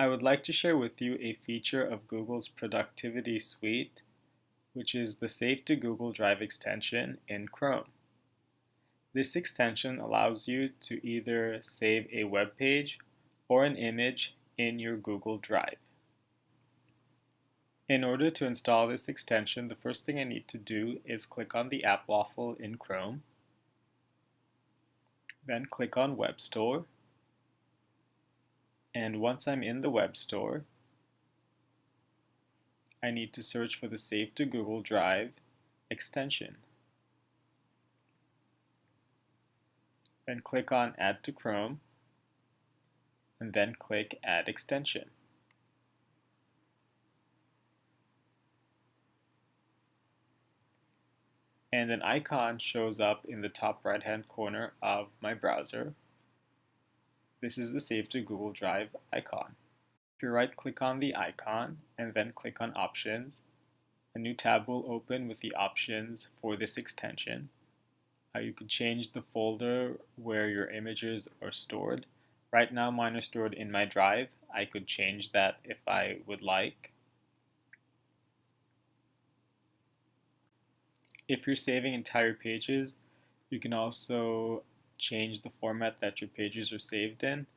I would like to share with you a feature of Google's productivity suite, which is the Save to Google Drive extension in Chrome. This extension allows you to either save a web page or an image in your Google Drive. In order to install this extension, the first thing I need to do is click on the app waffle in Chrome, then click on Web Store, and once I'm in the Web Store, I need to search for the Save to Google Drive extension. Then click on Add to Chrome, and then click Add Extension. And an icon shows up in the top right-hand corner of my browser. This is the Save to Google Drive icon. If you right-click on the icon and then click on Options, a new tab will open with the options for this extension. You could change the folder where your images are stored. Right now mine are stored in my drive. I could change that if I would like. If you're saving entire pages, you can also change the format that your pages are saved in.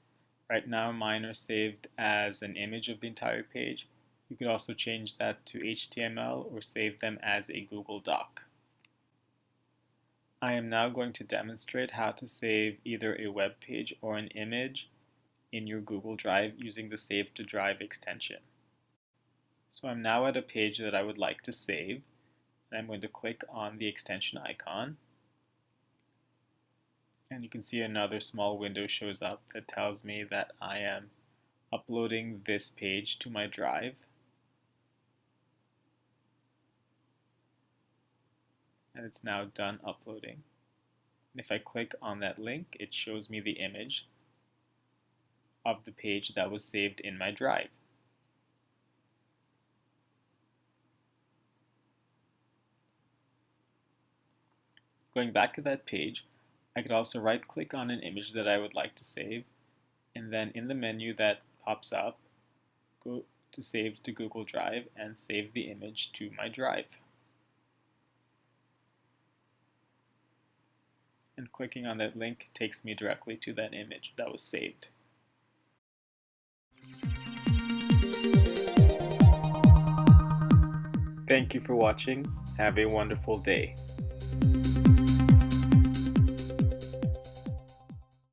Right now mine are saved as an image of the entire page. You could also change that to HTML or save them as a Google Doc. I am now going to demonstrate how to save either a web page or an image in your Google Drive using the Save to Drive extension. So I'm now at a page that I would like to save, and I'm going to click on the extension icon. And you can see another small window shows up that tells me that I am uploading this page to my drive. And it's now done uploading. And if I click on that link, it shows me the image of the page that was saved in my drive. Going back to that page, I could also right-click on an image that I would like to save, and then in the menu that pops up, go to Save to Google Drive and save the image to my drive. And clicking on that link takes me directly to that image that was saved. Thank you for watching. Have a wonderful day.